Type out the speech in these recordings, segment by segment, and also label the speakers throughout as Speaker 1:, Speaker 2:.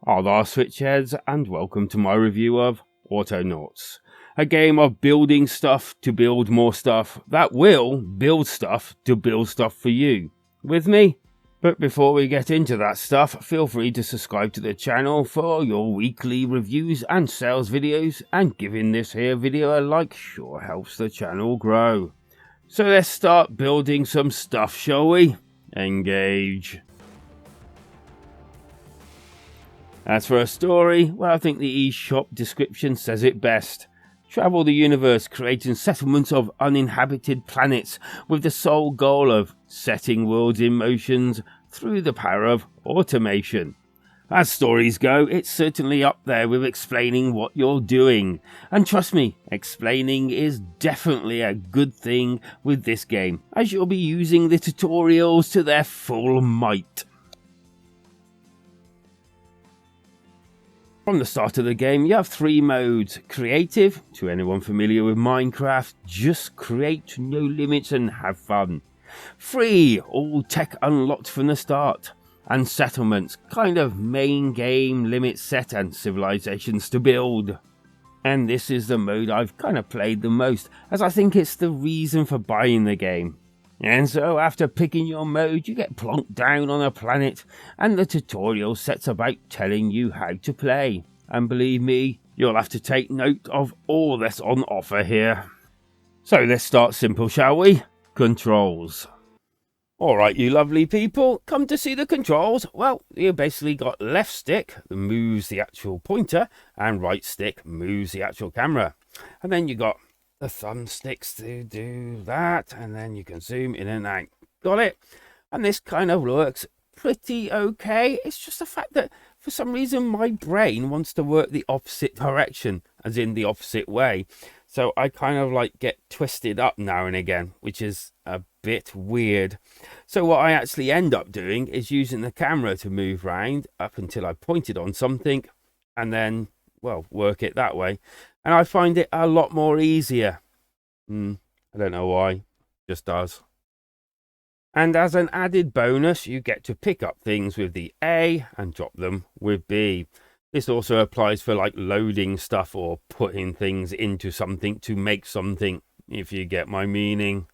Speaker 1: Hola switchheads, and welcome to my review of Autonauts, a game of building stuff to build more stuff that will build stuff to build stuff for you. With me? But before we get into that stuff, feel free to subscribe to the channel for your weekly reviews and sales videos, and giving this here video a like sure helps the channel grow. So let's start building some stuff, shall we? Engage. As for a story, well, I think the eShop description says it best. Travel the universe creating settlements of uninhabited planets with the sole goal of setting worlds in motion through the power of automation. As stories go, it's certainly up there with explaining what you're doing. And trust me, explaining is definitely a good thing with this game, as you'll be using the tutorials to their full might. From the start of the game, you have three modes. Creative, to anyone familiar with Minecraft, just create, no limits and have fun. Free, all tech unlocked from the start. And settlements, kind of main game, limits set and civilizations to build. And this is the mode I've kind of played the most, as I think it's the reason for buying the game. And so after picking your mode, you get plonked down on a planet, and the tutorial sets about telling you how to play. And believe me, you'll have to take note of all that's on offer here. So let's start simple, shall we? Controls. Alright, you lovely people, come to see the controls. Well, you basically got left stick that moves the actual pointer, and right stick moves the actual camera. And then you got the thumbsticks to do that, and then you can zoom in and out. Got it? And this kind of works pretty okay. It's just the fact that for some reason my brain wants to work the opposite direction, as in the opposite way. So I kind of like get twisted up now and again, which is a bit weird. So what I actually end up doing is using the camera to move round up until I point it on something, and then, well, work it that way. And I find it a lot more easier. I don't know why, just does. And as an added bonus, you get to pick up things with the A and drop them with B. This also applies for like loading stuff or putting things into something to make something, if you get my meaning.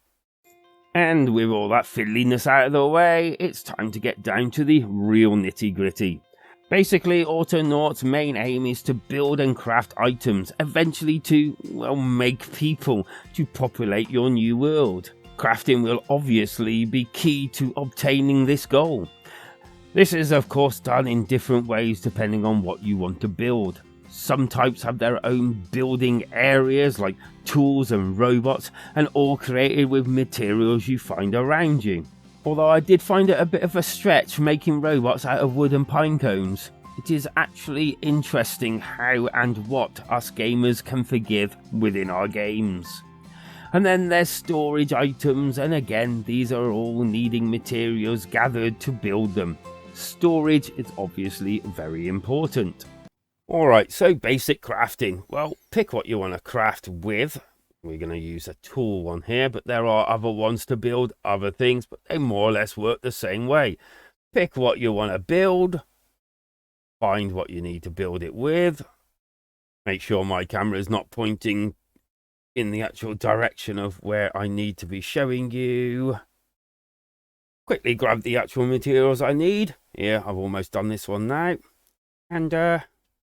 Speaker 1: And with all that fiddliness out of the way, it's time to get down to the real nitty-gritty. Basically, Autonauts' main aim is to build and craft items, eventually to, well, make people to populate your new world. Crafting will obviously be key to obtaining this goal. This is of course done in different ways depending on what you want to build. Some types have their own building areas like tools and robots, and all created with materials you find around you. Although I did find it a bit of a stretch making robots out of wood and pine cones. It is actually interesting how and what us gamers can forgive within our games. And then there's storage items, and again these are all needing materials gathered to build them. Storage is obviously very important. Alright, so basic crafting. Well, pick what you want to craft with. We're going to use a tool one here, but there are other ones to build other things, but they more or less work the same way. Pick what you want to build. Find what you need to build it with. Make sure my camera is not pointing in the actual direction of where I need to be showing you. Quickly grab the actual materials I need. Here, I've almost done this one now. And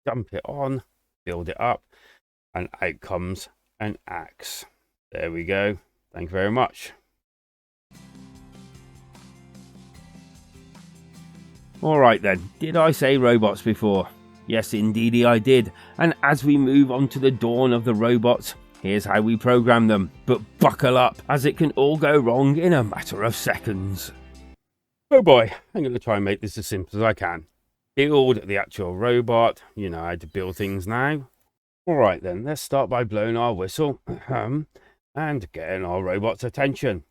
Speaker 1: dump it on, build it up, and out comes an axe. There we go. Thank you very much. Alright then, did I say robots before? Yes indeedy I did, and as we move on to the dawn of the robots, here's how we program them. But buckle up, as it can all go wrong in a matter of seconds. Oh boy, I'm going to try and make this as simple as I can. Build the actual robot. You know how to build things now. Alright then, let's start by blowing our whistle and getting our robot's attention.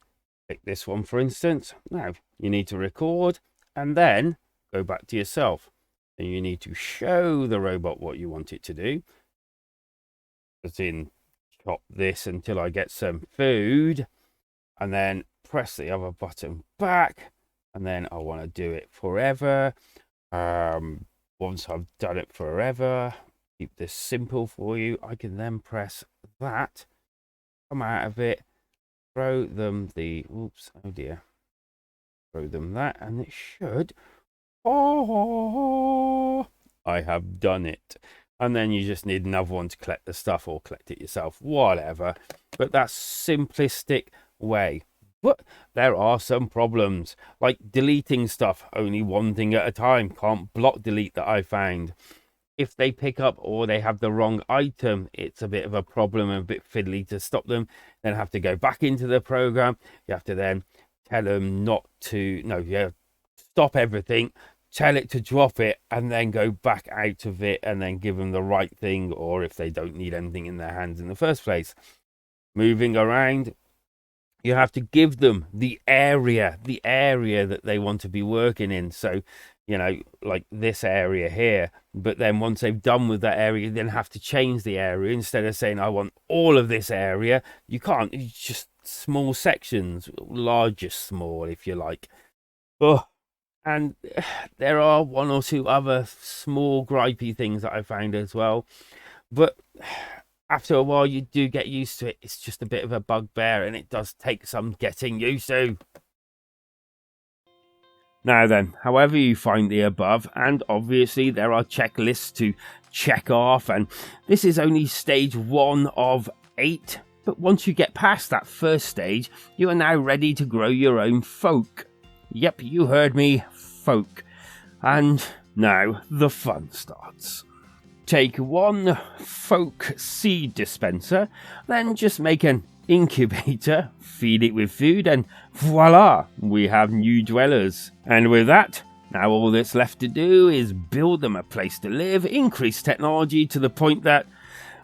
Speaker 1: Pick this one for instance. Now, you need to record and then go back to yourself. And you need to show the robot what you want it to do. As in, chop this until I get some food. And then press the other button back. And then I want to do it forever. Once I've done it forever, keep this simple for you, I can then press that, come out of it, throw them the, oops, oh dear, throw them that, and it should, oh, I have done it. And then you just need another one to collect the stuff, or collect it yourself, whatever. But that's simplistic way. But there are some problems, like deleting stuff only one thing at a time. Can't block delete, that I found. If they pick up or they have the wrong item, it's a bit of a problem and a bit fiddly to stop them. Then have to go back into the program. You have to then tell them not to, no, yeah, stop everything, tell it to drop it, and then go back out of it and then give them the right thing, or if they don't need anything in their hands in the first place. Moving around, you have to give them the area that they want to be working in. So, you know, like this area here, but then once they've done with that area, you then have to change the area. Instead of saying I want all of this area, you can't. It's just small sections, larger small, if you like. Oh, and there are one or two other small gripey things that I found as well, but after a while you do get used to it. It's just a bit of a bugbear, and it does take some getting used to. Now then, however you find the above, and obviously there are checklists to check off, and this is only stage 1 of 8, but once you get past that first stage, you are now ready to grow your own folk. Yep, you heard me, folk. And now the fun starts. Take 1 folk seed dispenser, then just make an incubator, feed it with food, and voila, we have new dwellers. And with that, now all that's left to do is build them a place to live, increase technology to the point that,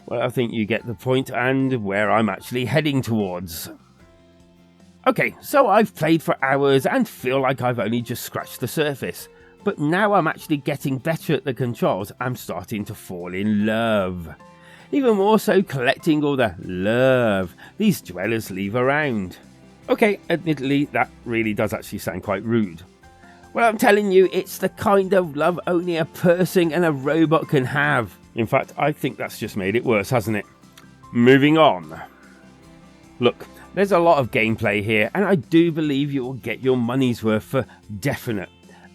Speaker 1: well, I think you get the point and where I'm actually heading towards. Okay, so I've played for hours and feel like I've only just scratched the surface. But now I'm actually getting better at the controls, I'm starting to fall in love. Even more so collecting all the love these dwellers leave around. Okay, admittedly, that really does actually sound quite rude. Well, I'm telling you, it's the kind of love only a person and a robot can have. In fact, I think that's just made it worse, hasn't it? Moving on. Look, there's a lot of gameplay here, and I do believe you will get your money's worth for definite.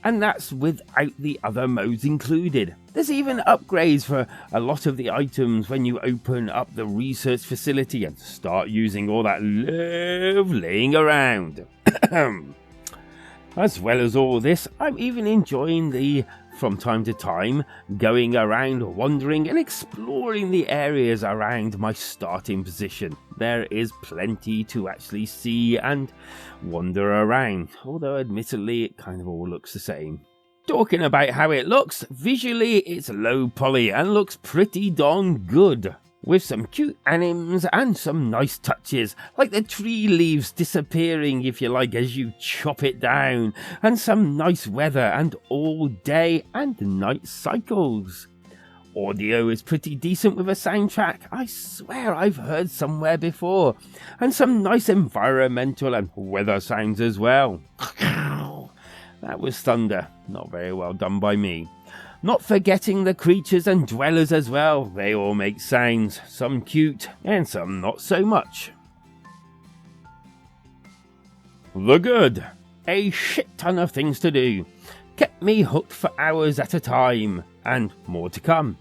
Speaker 1: And that's without the other modes included. There's even upgrades for a lot of the items when you open up the research facility and start using all that love laying around. As well as all this, I'm even enjoying the, from time to time, going around wandering and exploring the areas around my starting position. There is plenty to actually see and wander around, although admittedly it kind of all looks the same. Talking about how it looks, visually it's low poly and looks pretty darn good, with some cute anims and some nice touches, like the tree leaves disappearing, if you like, as you chop it down, and some nice weather and all day and night cycles. Audio is pretty decent with a soundtrack I swear I've heard somewhere before, and some nice environmental and weather sounds as well. That was thunder, not very well done by me. Not forgetting the creatures and dwellers as well, they all make sounds, some cute and some not so much. The good, a shit ton of things to do, kept me hooked for hours at a time, and more to come.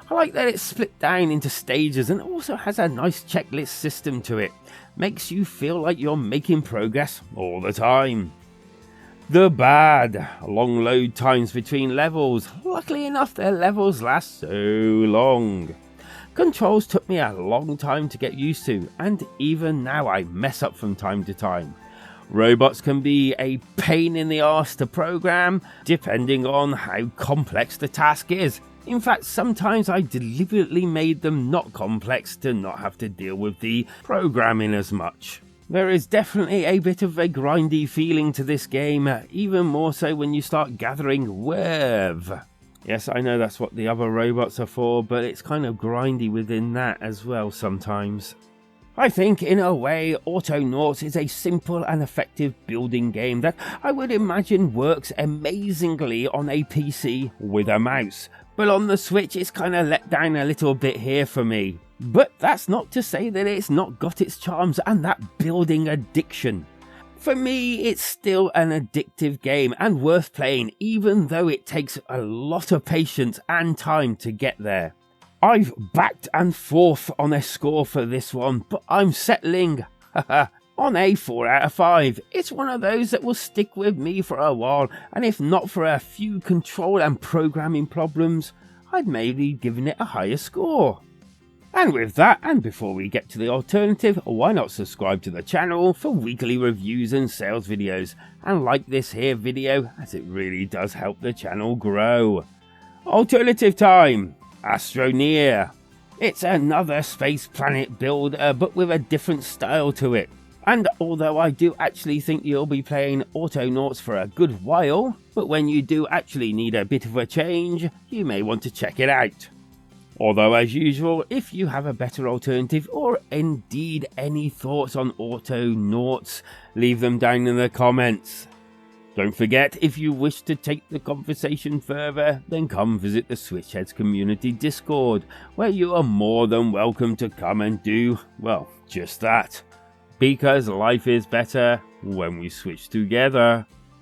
Speaker 1: I like that it's split down into stages and also has a nice checklist system to it, makes you feel like you're making progress all the time. The bad, long load times between levels. Luckily enough, their levels last so long. Controls took me a long time to get used to, and even now I mess up from time to time. Robots can be a pain in the arse to program, depending on how complex the task is. In fact, sometimes I deliberately made them not complex to not have to deal with the programming as much. There is definitely a bit of a grindy feeling to this game, even more so when you start gathering werv. Yes, I know that's what the other robots are for, but it's kind of grindy within that as well sometimes. I think, in a way, Autonauts is a simple and effective building game that I would imagine works amazingly on a PC with a mouse, but on the Switch it's kinda let down a little bit here for me. But that's not to say that it's not got its charms and that building addiction. For me, it's still an addictive game and worth playing, even though it takes a lot of patience and time to get there. I've backed and forth on a score for this one, but I'm settling on a 4 out of 5. It's one of those that will stick with me for a while, and if not for a few control and programming problems, I'd maybe given it a higher score. And with that, and before we get to the alternative, why not subscribe to the channel for weekly reviews and sales videos, and like this here video, as it really does help the channel grow. Alternative time! Astroneer. It's another space planet builder, but with a different style to it. And although I do actually think you'll be playing Autonauts for a good while, but when you do actually need a bit of a change, you may want to check it out. Although as usual, if you have a better alternative or indeed any thoughts on Autonauts, leave them down in the comments. Don't forget, if you wish to take the conversation further, then come visit the Switchheads community Discord, where you are more than welcome to come and do, well, just that. Because life is better when we switch together.